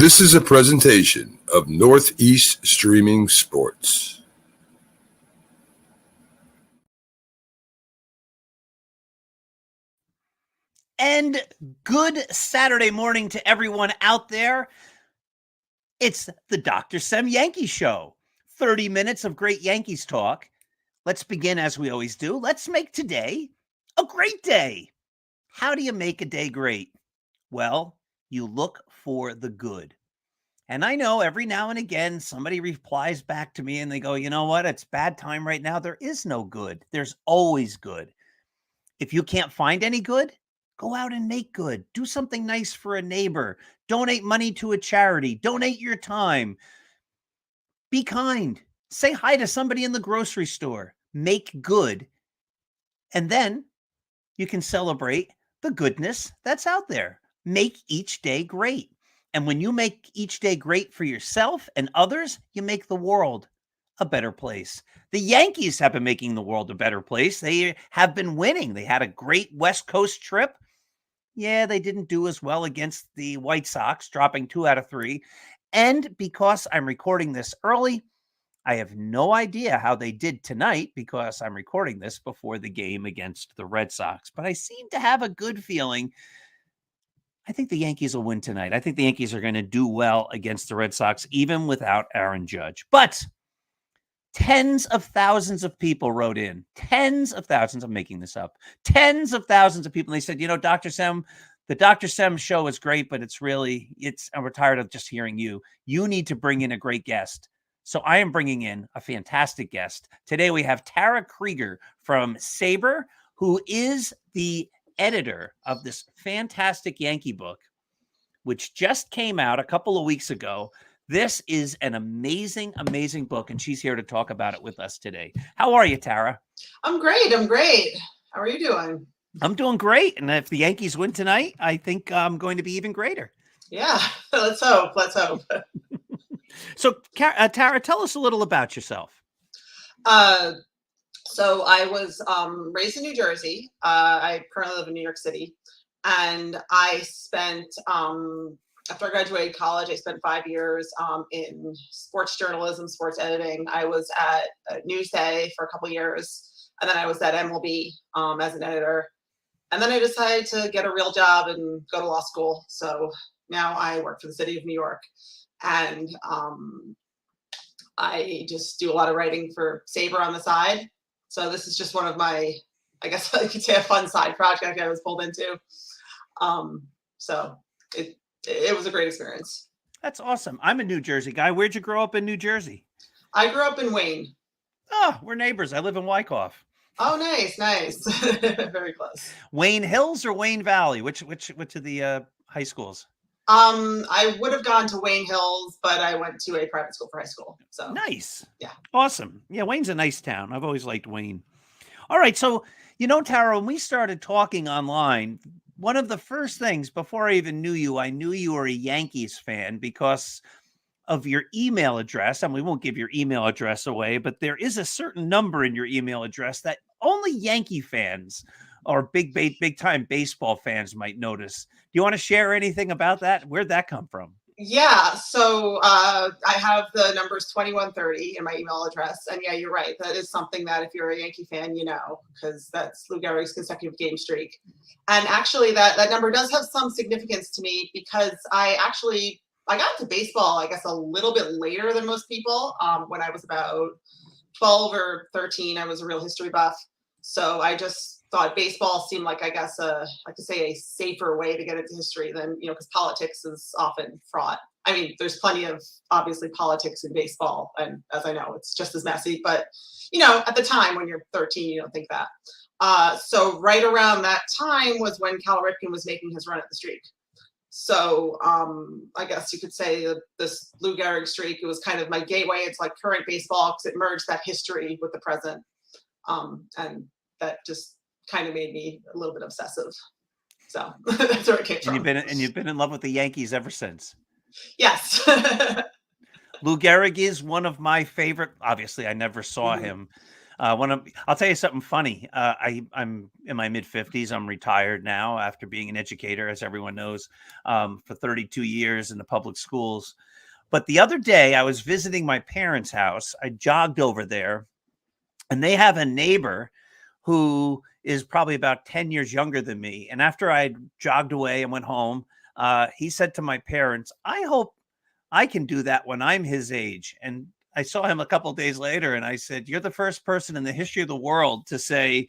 This is a presentation of Northeast Streaming Sports. And good Saturday morning to everyone out there. It's the Dr. Sem Yankee Show. 30 minutes of great Yankees talk. Let's begin as we always do. Let's make today a great day. How do you make a day great? Well, you look for the good. And I know every now and again, somebody replies back to me and they go, you know what? It's bad time right now. There is no good. There's always good. If you can't find any good, go out and make good. Do something nice for a neighbor. Donate money to a charity. Donate your time. Be kind. Say hi to somebody in the grocery store. Make good. And then you can celebrate the goodness that's out there. Make each day great. And when you make each day great for yourself and others, you make the world a better place. The Yankees have been making the world a better place. They have been winning. They had a great West Coast trip. Yeah, they didn't do as well against the White Sox, dropping 2 out of 3. And because I'm recording this early, I have no idea how they did tonight because I'm recording this before the game against the Red Sox. But I seem to have a good feeling. I think the Yankees will win tonight. I think the Yankees are going to do well against the Red Sox, even without Aaron Judge. But tens of thousands of people wrote in. Tens of thousands. I'm making this up. Tens of thousands of people. And they said, you know, Dr. Sem, the Dr. Sem show is great, but we're tired of just hearing you. You need to bring in a great guest. So I am bringing in a fantastic guest. Today we have Tara Krieger from SABR, who is the editor of this fantastic Yankee book, which just came out a couple of weeks ago. This is an amazing, amazing book, and she's here to talk about it with us today. How are you, Tara? I'm great. How are you doing? I'm doing great, and if the Yankees win tonight, I think I'm going to be even greater. Yeah, let's hope. So, Tara, tell us a little about yourself. So I was raised in New Jersey. I currently live in New York City, and I spent after I graduated college, I spent 5 years in sports journalism, sports editing. I was at Newsday for a couple of years, and then I was at MLB as an editor. And then I decided to get a real job and go to law school. So now I work for the city of New York, and I just do a lot of writing for SABR on the side. So this is just one of my, I guess I could say, a fun side project I was pulled into. So it was a great experience. That's awesome. I'm a New Jersey guy. Where'd you grow up in New Jersey? I grew up in Wayne. Oh, we're neighbors. I live in Wyckoff. Oh, nice. Very close. Wayne Hills or Wayne Valley? Which of the high schools? I would have gone to Wayne Hills, but I went to a private school for high school. So nice. Yeah. Awesome. Yeah, Wayne's a nice town. I've always liked Wayne. All right. So, you know, Tara, when we started talking online, one of the first things before I even knew you, I knew you were a Yankees fan because of your email address. And we won't give your email address away, but there is a certain number in your email address that only Yankee fans or big time baseball fans might notice. Do you want to share anything about that? Where'd that come from? Yeah, so I have the numbers 2130 in my email address. And yeah, you're right. That is something that if you're a Yankee fan, you know, because that's Lou Gehrig's consecutive game streak. And actually that number does have some significance to me because I got to baseball, I guess, a little bit later than most people. When I was about 12 or 13, I was a real history buff. So I just thought baseball seemed like, I guess, like to say, a safer way to get into history than, you know, because politics is often fraught. I mean, there's plenty of, obviously, politics in baseball. And as I know, it's just as messy. But, you know, at the time when you're 13, you don't think that. So right around that time was when Cal Ripken was making his run at the streak. So I guess you could say that this Lou Gehrig streak, it was kind of my gateway into like current baseball because it merged that history with the present. And that just kind of made me a little bit obsessive. So that's where it came from. And you've been in love with the Yankees ever since. Yes. Lou Gehrig is one of my favorite. Obviously, I never saw him, I'll tell you something funny. I'm in my mid 50s. I'm retired now after being an educator, as everyone knows, for 32 years in the public schools. But the other day, I was visiting my parents' house. I jogged over there, and they have a neighbor who is probably about 10 years younger than me. And after I jogged away and went home, he said to my parents, "I hope I can do that when I'm his age." And I saw him a couple of days later, and I said, "You're the first person in the history of the world to say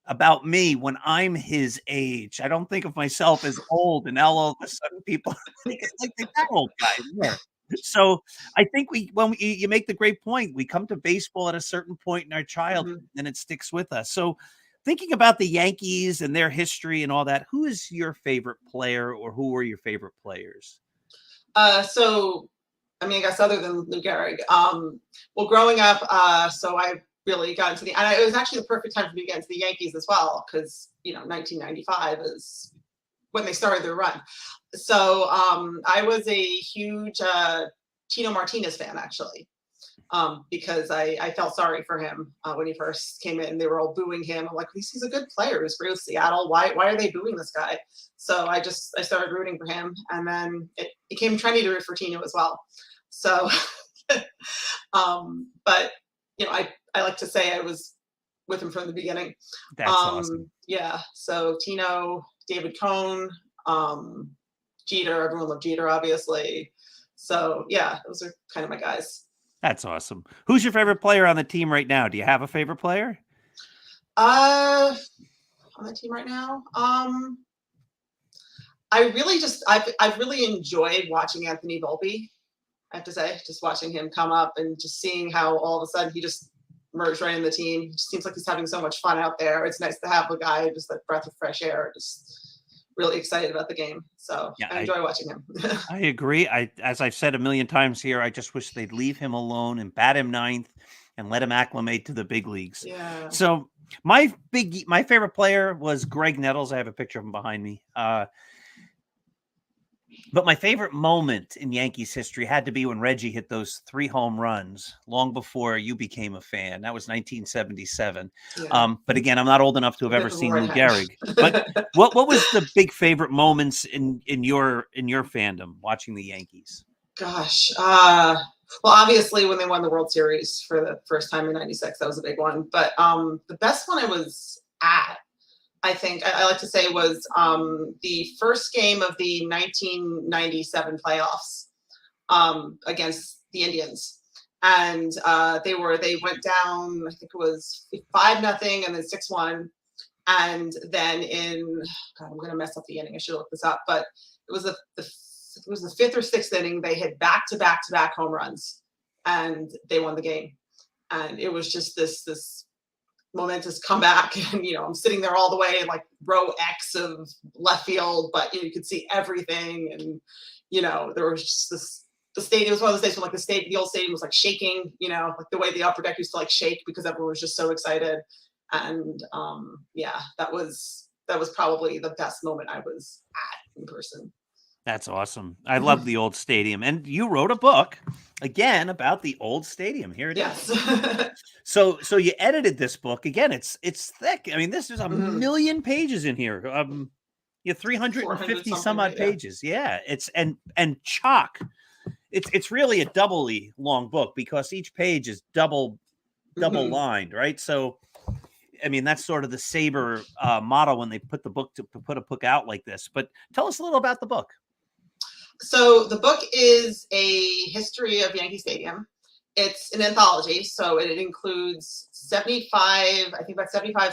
about me when I'm his age. I don't think of myself as old." And now all of a sudden people think it's like that old guy. Yeah. So I think you make the great point. We come to baseball at a certain point in our childhood, Mhm. and it sticks with us. So thinking about the Yankees and their history and all that, who is your favorite player, or who were your favorite players? So, I mean, I guess other than Lou Gehrig, well, growing up, so I really got into and it was actually the perfect time for me to get into the Yankees as well, because 1995 is when they started their run. So I was a huge Tino Martinez fan, actually, because I felt sorry for him when he first came in. They were all booing him. I'm like, he's a good player. He's great with Seattle. Why are they booing this guy? So I started rooting for him, and then it became trendy to root for Tino as well. So, but I like to say I was with him from the beginning. That's awesome. Yeah. So Tino, David Cohn, Jeter. Everyone loved Jeter, obviously. So yeah, those are kind of my guys. That's awesome. Who's your favorite player on the team right now? Do you have a favorite player? On the team right now, I've really enjoyed watching Anthony Volpe. I have to say, just watching him come up and just seeing how all of a sudden he just merged right in the team. It just seems like he's having so much fun out there. It's nice to have a guy just that breath of fresh air. Just really excited about the game. So yeah, I enjoy watching him. I agree. As I've said a million times here, I just wish they'd leave him alone and bat him ninth and let him acclimate to the big leagues. Yeah. So my favorite player was Greg Nettles. I have a picture of him behind me. But my favorite moment in Yankees history had to be when Reggie hit those 3 home runs long before you became a fan. That was 1977. Yeah. But again, I'm not old enough to have ever seen Lou Gehrig. But what was the big favorite moments in your fandom watching the Yankees? Gosh. Well, obviously when they won the World Series for the first time in '96, that was a big one. But the best one I was at, I think I like to say, was the first game of the 1997 playoffs against the Indians, and they went down. I think it was 5-0 and then 6-1, and then God, I'm going to mess up the inning. I should look this up, but it was the 5th or 6th inning. They hit back-to-back home runs, and they won the game, and it was just this momentous comeback. And I'm sitting there all the way in like row X of left field, but you could see everything, and there was just the stadium was one of those days when like the old stadium was like shaking, like the way the upper deck used to like shake because everyone was just so excited. And yeah, that was probably the best moment I was at in person. That's awesome. I love the old stadium. And you wrote a book again about the old stadium. Here it is. Yes. So you edited this book. Again, it's thick. I mean, this is a million pages in here. 350 some odd pages. Yeah. It's and chock. It's really a doubly long book because each page is double lined, right? So I mean, that's sort of the SABR motto when they put the book to put a book out like this. But tell us a little about the book. So the book is a history of Yankee Stadium. It's an anthology, so it includes 75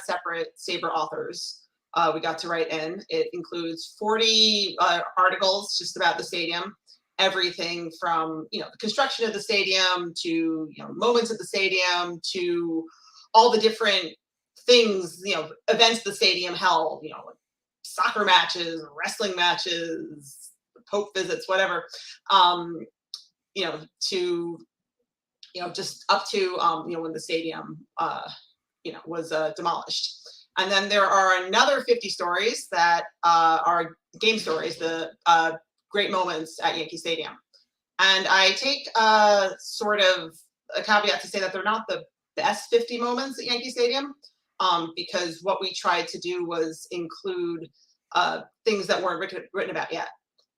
separate SABR authors we got to write in. It includes 40 articles just about the stadium, everything from the construction of the stadium to moments at the stadium to all the different things, events the stadium held, like soccer matches, wrestling matches, Pope visits, whatever, to just up to when the stadium was demolished. And then there are another 50 stories that are game stories, the great moments at Yankee Stadium. And I take sort of a caveat to say that they're not the best 50 moments at Yankee Stadium, because what we tried to do was include things that weren't written about yet.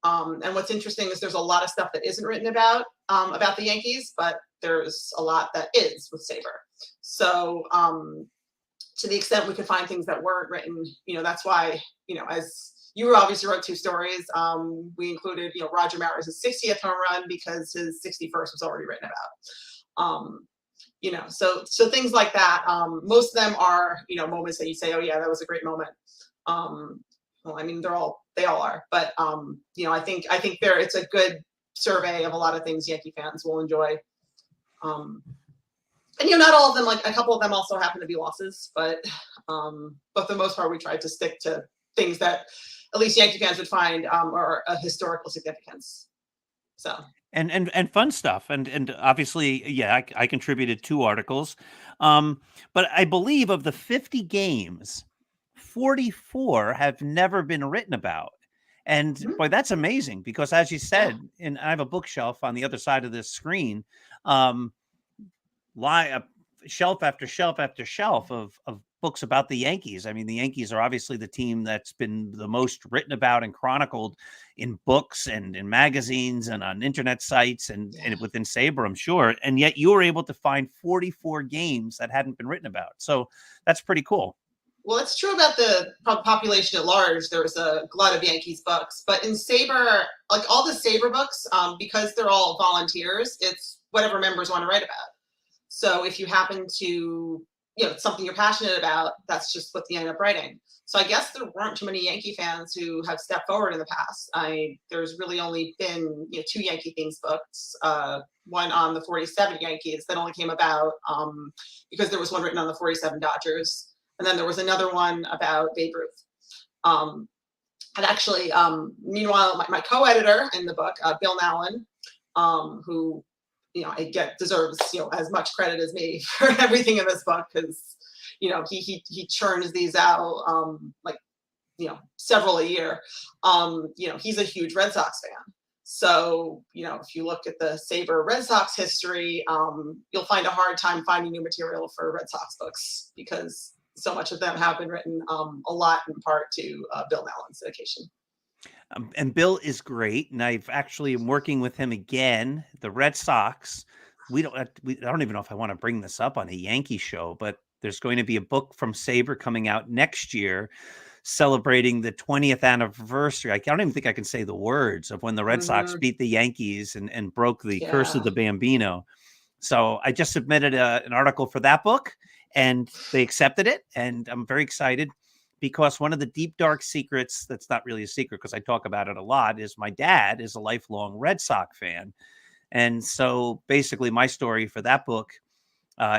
And what's interesting is there's a lot of stuff that isn't written about the Yankees, but there's a lot that is with SABR. So to the extent we could find things that weren't written, that's why, as you obviously wrote 2 stories, we included, Roger Maris's 60th home run because his 61st was already written about. So things like that. Most of them are, moments that you say, oh yeah, that was a great moment. Well, I mean, they all are, but I think it's a good survey of a lot of things Yankee fans will enjoy. And not all of them, like a couple of them also happen to be losses, but for the most part, we tried to stick to things that at least Yankee fans would find are a historical significance. So. And fun stuff. And obviously, yeah, I contributed 2 articles. But I believe of the 50 games, 44 have never been written about. And boy, that's amazing because as you said, and I have a bookshelf on the other side of this screen, shelf after shelf after shelf of books about the Yankees. I mean, the Yankees are obviously the team that's been the most written about and chronicled in books and in magazines and on internet sites and within SABR, I'm sure. And yet you were able to find 44 games that hadn't been written about. So that's pretty cool. Well, it's true about the population at large. There was a lot of Yankees books, but in SABR, like all the SABR books, because they're all volunteers, it's whatever members want to write about. So if you happen to, it's something you're passionate about, that's just what you end up writing. So I guess there weren't too many Yankee fans who have stepped forward in the past. There's really only been 2 Yankee themes books, one on the 47 Yankees that only came about because there was one written on the 47 Dodgers. And then there was another one about Babe Ruth. And actually, meanwhile, my co-editor in the book, Bill Nallon, who deserves as much credit as me for everything in this book because he churns these out several a year. He's a huge Red Sox fan. So if you look at the SABR Red Sox history, you'll find a hard time finding new material for Red Sox books because so much of them have been written a lot in part to Bill Nallon's dedication. And Bill is great, and I've actually am working with him again. The Red Sox. I don't even know if I want to bring this up on a Yankee show, but there's going to be a book from SABR coming out next year, celebrating the 20th anniversary. I don't even think I can say the words of when the Red Sox beat the Yankees and broke the curse of the Bambino. So I just submitted an article for that book, and they accepted it, and I'm very excited. Because one of the deep, dark secrets that's not really a secret because I talk about it a lot is my dad is a lifelong Red Sox fan. And so basically my story for that book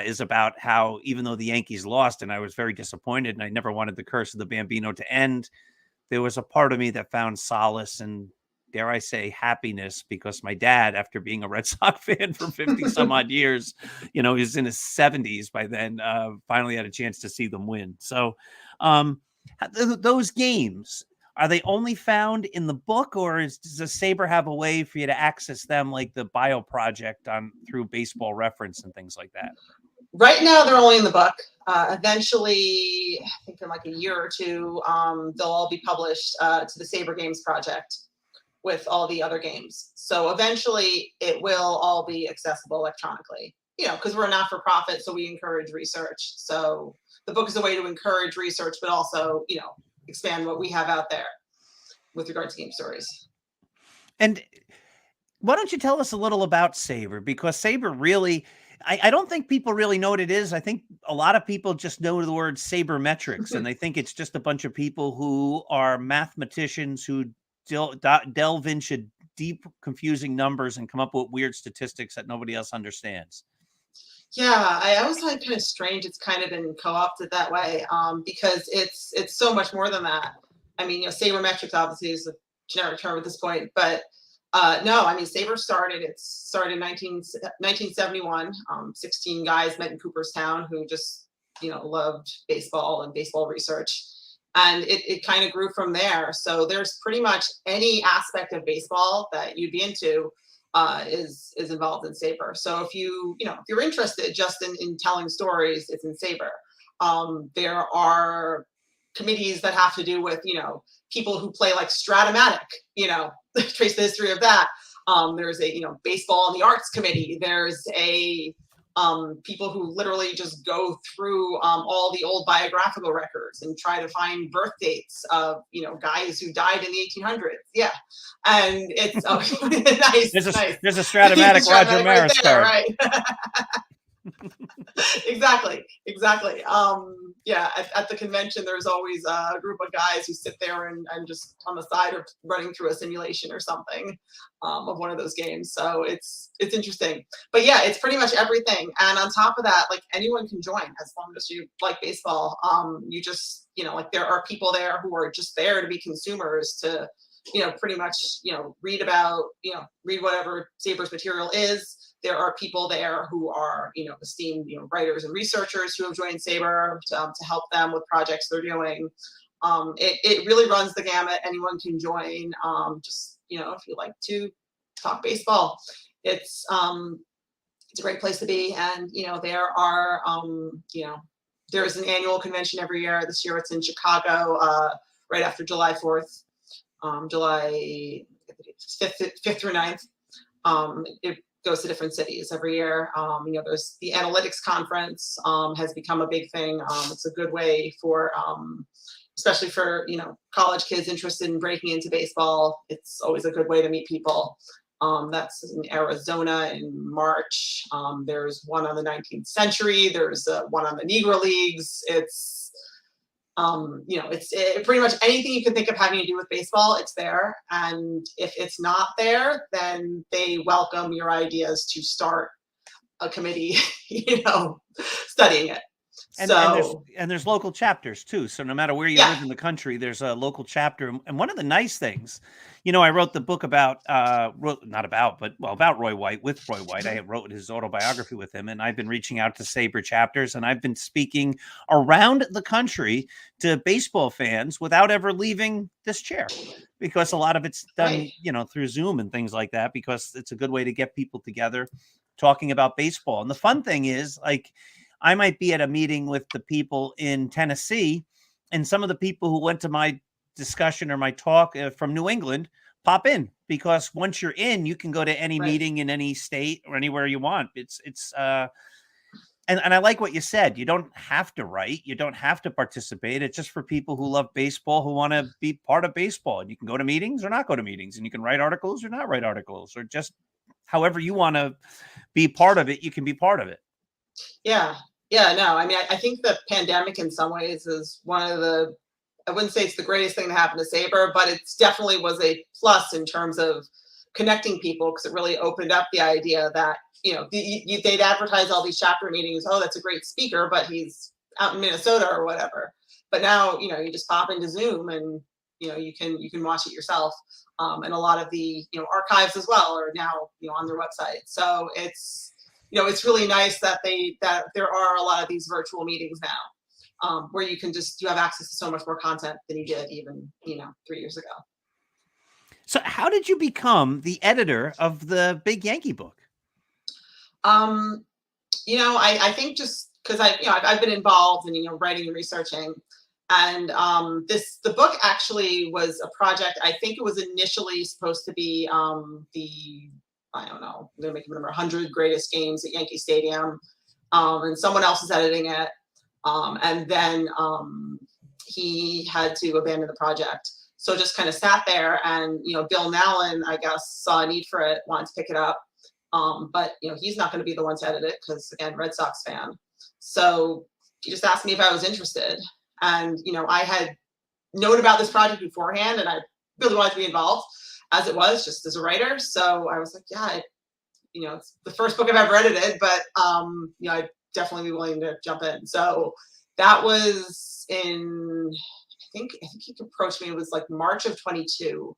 is about how even though the Yankees lost and I was very disappointed and I never wanted the curse of the Bambino to end, there was a part of me that found solace and, dare I say, happiness because my dad, after being a Red Sox fan for 50 some odd years, he's in his 70s by then, finally had a chance to see them win. So those games, are they only found in the book or does the SABR have a way for you to access them like the Bio Project through Baseball Reference and things like that? Right now, they're only in the book. Eventually, I think in like a year or 2, they'll all be published to the SABR Games Project with all the other games. So eventually, it will all be accessible electronically. Because we're a not-for-profit, so we encourage research. So the book is a way to encourage research, but also, expand what we have out there with regard to game stories. And why don't you tell us a little about SABR? Because SABR really, I don't think people really know what it is. I think a lot of people just know the word sabermetrics, and they think it's just a bunch of people who are mathematicians who delve into deep, confusing numbers and come up with weird statistics that nobody else understands. Yeah, I always find it kind of strange it's kind of been co-opted that way because it's so much more than that. I mean, sabermetrics obviously is a generic term at this point, but no, I mean, SABR started in 1971. 16 guys met in Cooperstown who just, loved baseball and baseball research. And it kind of grew from there. So there's pretty much any aspect of baseball that you'd be into. is involved in SABR. So if if you're interested just in telling stories, it's in SABR. There are committees that have to do with, people who play like Stratomatic, trace the history of that. There's a, baseball and the arts committee. There's a people who literally just go through all the old biographical records and try to find birth dates of, guys who died in the 1800s. Yeah. And it's nice. There's a Stratomatic Roger Maris card. Right. Exactly. At the convention, there's always a group of guys who sit there and just on the side are running through a simulation or something of one of those games. So it's interesting. But yeah, it's pretty much everything. And on top of that, like anyone can join as long as you like baseball. You just, there are people there who are just there to be consumers to, pretty much, read about, read whatever SABR's material is. There are people there who are, esteemed, writers and researchers who have joined SABR to help them with projects they're doing. It really runs the gamut. Anyone can join. Just, if you like to talk baseball, it's a great place to be. And, there are, there's an annual convention every year. This year it's in Chicago, right after July 4th, July 5th through 9th. It goes to different cities every year. There's the analytics conference has become a big thing. It's a good way for, especially for, college kids interested in breaking into baseball. It's always a good way to meet people. That's in Arizona in March. There's one on the 19th century. There's one on the Negro Leagues. It's pretty much anything you can think of having to do with baseball, it's there. And if it's not there, then they welcome your ideas to start a committee, studying it. And there's local chapters too. So no matter where you live in the country, there's a local chapter. And one of the nice things, I wrote the book about Roy White, with Roy White. I wrote his autobiography with him, and I've been reaching out to SABR chapters, and I've been speaking around the country to baseball fans without ever leaving this chair, because a lot of it's done, through Zoom and things like that, because it's a good way to get people together talking about baseball. And the fun thing is, like, I might be at a meeting with the people in Tennessee, and some of the people who went to my discussion or my talk from New England pop in, because once you're in, you can go to any meeting in any state or anywhere you want. And I like what you said. You don't have to write. You don't have to participate. It's just for people who love baseball, who want to be part of baseball. And you can go to meetings or not go to meetings, and you can write articles or not write articles, or just however you want to be part of it, you can be part of it. Yeah. No, I mean, I think the pandemic in some ways is one of the, I wouldn't say it's the greatest thing to happen to SABR, but it's definitely was a plus in terms of connecting people, because it really opened up the idea that, they'd advertise all these chapter meetings. Oh, that's a great speaker, but he's out in Minnesota or whatever. But now, you just pop into Zoom and, you can watch it yourself. And a lot of the, archives as well are now, on their website. So it's really nice that there are a lot of these virtual meetings now, where you have access to so much more content than you did even, 3 years ago. So how did you become the editor of the Big Yankee Book? I think just because I've been involved in, writing and researching, and the book actually was a project. I think it was initially supposed to be I don't know, they're making number 100 greatest games at Yankee Stadium, and someone else is editing it, and then he had to abandon the project. So just kind of sat there, and Bill Nallon, I guess, saw a need for it, wanted to pick it up, but he's not going to be the one to edit it, because again, Red Sox fan. So he just asked me if I was interested, and I had known about this project beforehand, and I really wanted to be involved, as it was, just as a writer. So I was like, yeah, it's the first book I've ever edited, but I'd definitely be willing to jump in. So that was in, I think he approached me, it was like March of 22.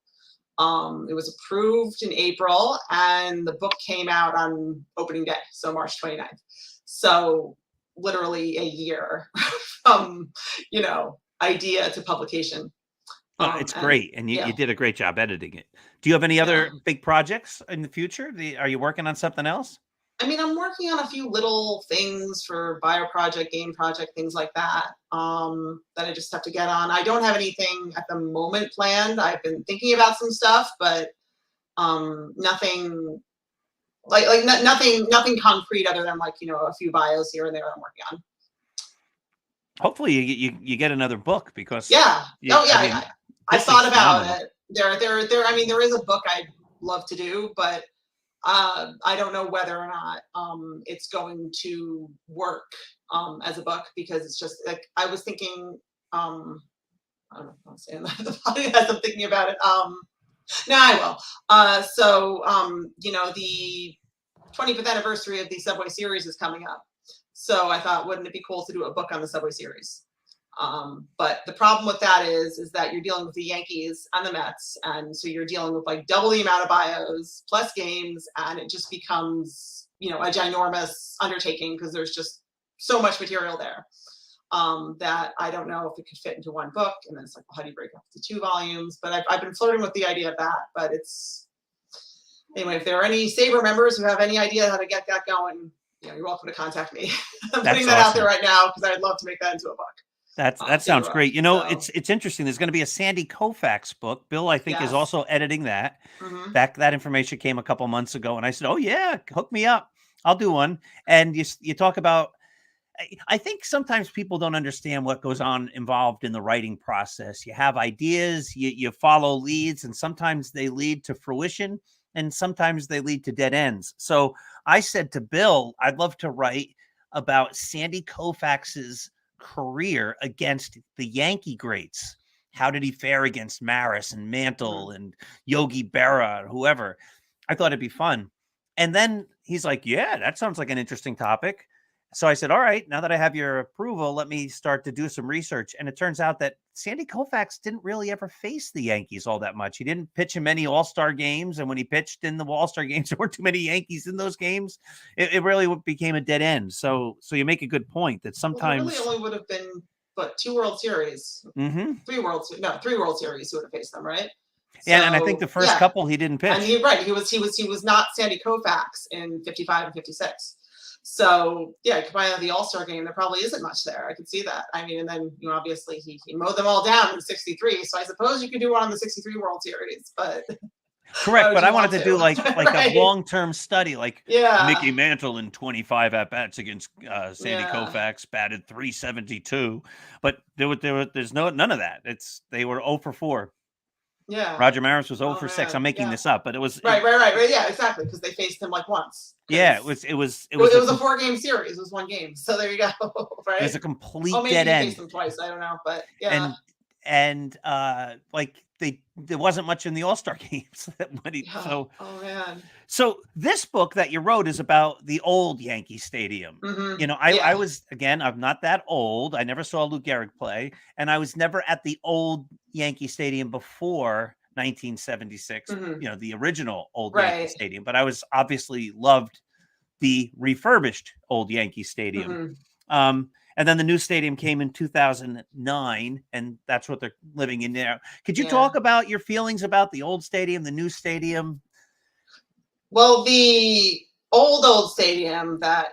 It was approved in April, and the book came out on opening day, so March 29th. So literally a year from, idea to publication. Oh, it's great, and you did a great job editing it. Do you have any other big projects in the future? Are you working on something else? I mean, I'm working on a few little things for bio project, game project, things like that, that I just have to get on. I don't have anything at the moment planned. I've been thinking about some stuff, but nothing nothing concrete other than like, a few bios here and there I'm working on. Hopefully you get another book because I thought about phenomenal. it. I mean, there is a book I'd love to do, but I don't know whether or not it's going to work as a book, because it's just like I was thinking. I don't know if I'm saying that as I'm thinking about it. No, I will. The 25th anniversary of the Subway series is coming up, so I thought, wouldn't it be cool to do a book on the Subway series? But the problem with that is that you're dealing with the Yankees and the Mets, and so you're dealing with like double the amount of bios plus games, and it just becomes a ginormous undertaking because there's just so much material there that I don't know if it could fit into one book. And then it's like, well, how do you break up to 2 volumes? But I've been flirting with the idea of that. But anyway, if there are any SABR members who have any idea how to get that going, you're welcome to contact me. I'm putting that out there right now because I'd love to make that into a book. That sounds great. It's interesting. There's going to be a Sandy Koufax book. Bill, I think, is also editing that. Mm-hmm. That information came a couple months ago, and I said, "Oh yeah, hook me up. I'll do one." And you talk about. I think sometimes people don't understand what goes on involved in the writing process. You have ideas, you follow leads, and sometimes they lead to fruition, and sometimes they lead to dead ends. So I said to Bill, I'd love to write about Sandy Koufax's career against the Yankee greats. How did he fare against Maris and Mantle and Yogi Berra and whoever? I thought it'd be fun. And then he's like, yeah, that sounds like an interesting topic. So I said, all right, now that I have your approval, let me start to do some research. And it turns out that Sandy Koufax didn't really ever face the Yankees all that much. He didn't pitch in many All-Star games. And when he pitched in the All-Star games, there weren't too many Yankees in those games. It really became a dead end. So you make a good point that sometimes... Well, it really only would have been, 2 World Series? Mm-hmm. 3 World Series he would have faced them, right? Yeah, and I think the first couple he didn't pitch. And he was not Sandy Koufax in 55 and 56. So combined with the All-Star game, there probably isn't much there. I could see that. I mean, and then obviously he mowed them all down in 63. So I suppose you could do one on the 63 World Series, but correct. But I wanted to do like right. a long-term study, like Mickey Mantle in 25 at-bats against Sandy Koufax, batted .372. But there's none of that. They were 0 for 4. Yeah. Roger Maris was 0 for 6. I'm making this up, but it was right. Yeah, exactly, because they faced him like once. Yeah, it was a 4-game series. It was 1 game. So there you go. Right. It was a complete maybe dead end. Faced them twice. I don't know, but yeah. And there wasn't much in the All-Star games. Oh man. So this book that you wrote is about the old Yankee Stadium. Mm-hmm. I was, again, I'm not that old. I never saw Lou Gehrig play, and I was never at the old Yankee Stadium before 1976. Mm-hmm. The original old Yankee Stadium. But I was obviously loved the refurbished old Yankee Stadium. Mm-hmm. And then the new stadium came in 2009, and that's what they're living in now. Could you talk about your feelings about the old stadium, the new stadium? Well, the old stadium that,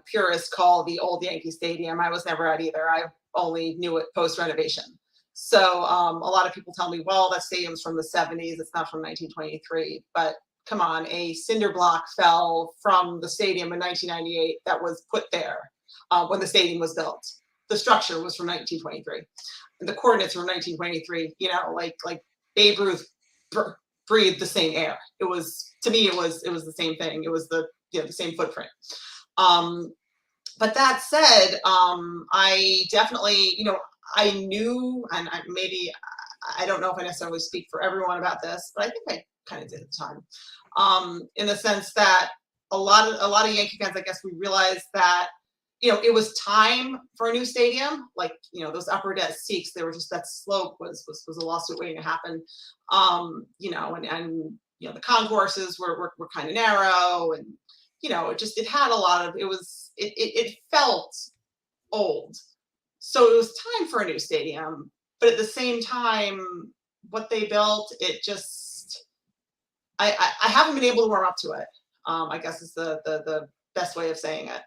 purists call the old Yankee Stadium, I was never at either. I only knew it post-renovation. So a lot of people tell me, well, that stadium's from the 70s. It's not from 1923. But come on, a cinder block fell from the stadium in 1998 that was put there. When the stadium was built, the structure was from 1923, and the coordinates were 1923. Like Babe Ruth breathed the same air. It was, to me, it was the same thing. It was the same footprint. But that said, I definitely, I knew, and I don't know if I necessarily speak for everyone about this, but I think I kind of did at the time, in the sense that a lot of Yankee fans, I guess, we realized that. It was time for a new stadium. Like, those upper deck seats, they were just, that slope was a lawsuit waiting to happen. And the concourses were kind of narrow, and, it had a lot of, it felt old. So it was time for a new stadium, but at the same time, what they built, it just, I haven't been able to warm up to it. I guess is the best way of saying it.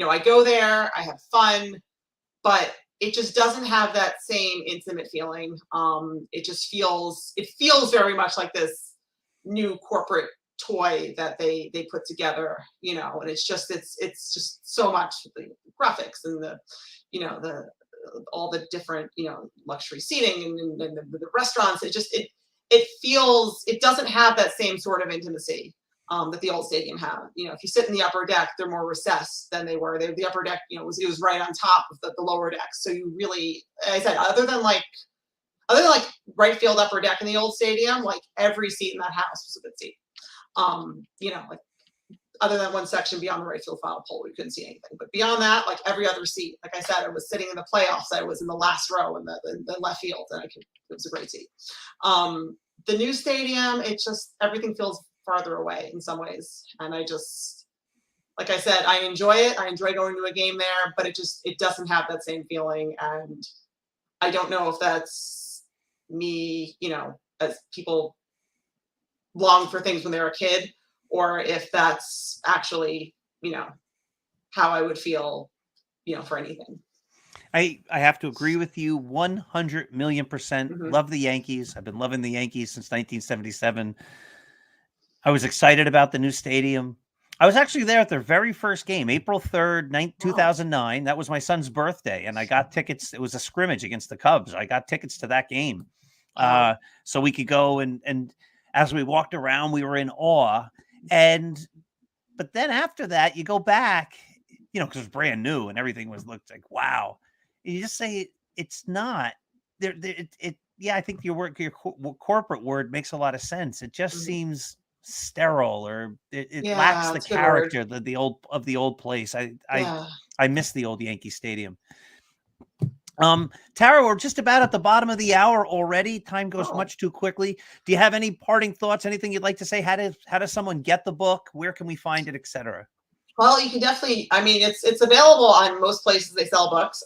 I go there, I have fun, but it just doesn't have that same intimate feeling. It feels very much like this new corporate toy that they put together, and it's just so much, the graphics and the all the different luxury seating and the restaurants. It doesn't have that same sort of intimacy that the old stadium had. If you sit in the upper deck, they're more recessed than they were. The upper deck, it was right on top of the lower deck. So you really, as I said, other than like right field upper deck in the old stadium, like every seat in that house was a good seat. Like other than one section beyond the right field final pole, we couldn't see anything. But beyond that, like every other seat, like I said, I was sitting in the playoffs. I was in the last row in the left field, and it was a great seat. The new stadium, everything feels farther away in some ways. And like I said, I enjoy it. I enjoy going to a game there, but it doesn't have that same feeling. And I don't know if that's me, as people long for things when they're a kid, or if that's actually, how I would feel, for anything. I have to agree with you 100 million percent. Mhm. Love the Yankees. I've been loving the Yankees since 1977. I was excited about the new stadium. I was actually there at their very first game, April 3rd, 2009. That was my son's birthday, and I got tickets. It was a scrimmage against the Cubs. I got tickets to that game. So we could go, and as we walked around, we were in awe. But then after that, you go back, because it was brand new and everything looked like, wow. You just say it's not there. Yeah, I think your corporate word makes a lot of sense. It just seems sterile, or it lacks the character of the old place. I miss the old Yankee Stadium. Tara, we're just about at the bottom of the hour already. Time goes much too quickly. Do you have any parting thoughts? Anything you'd like to say? How does someone get the book? Where can we find it, etc.? Well, you can definitely, it's available on most places they sell books.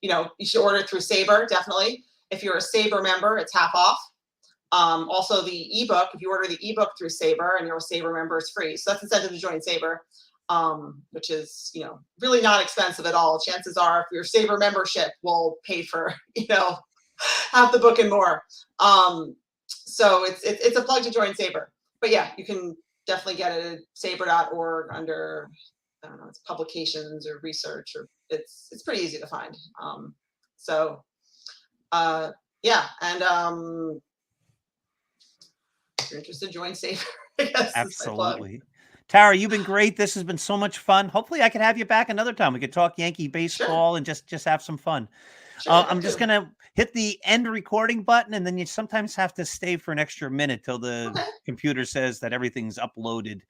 You should order it through SABR, definitely. If you're a SABR member, it's half off. Also the ebook, if you order the ebook through SABR and you're a SABR member, it's free. So that's incentive to join SABR, which is, really not expensive at all. Chances are if your SABR membership will pay for, half the book and more. So it's a plug to join SABR. But yeah, you can definitely get it at sabr.org under, I don't know, it's publications or research, or it's pretty easy to find. Yeah. And if you're interested, join SABR. I guess. Absolutely. Tara, you've been great. This has been so much fun. Hopefully I can have you back another time. We could talk Yankee baseball and just have some fun. Sure, I'm just going to hit the end recording button, and then you sometimes have to stay for an extra minute till the computer says that everything's uploaded,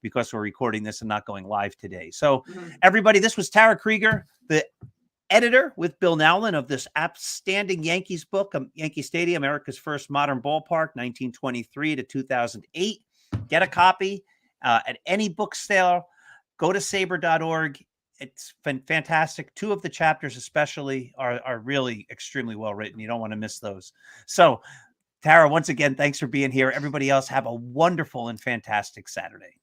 because we're recording this and not going live today. So everybody, this was Tara Krieger, the editor with Bill Nowlin of this outstanding Yankees book, Yankee Stadium, America's First Modern Ballpark, 1923 to 2008. Get a copy at any bookstore. Go to sabr.org. It's fantastic. 2 of the chapters especially are really extremely well written. You don't want to miss those. So, Tara, once again, thanks for being here. Everybody else, have a wonderful and fantastic Saturday.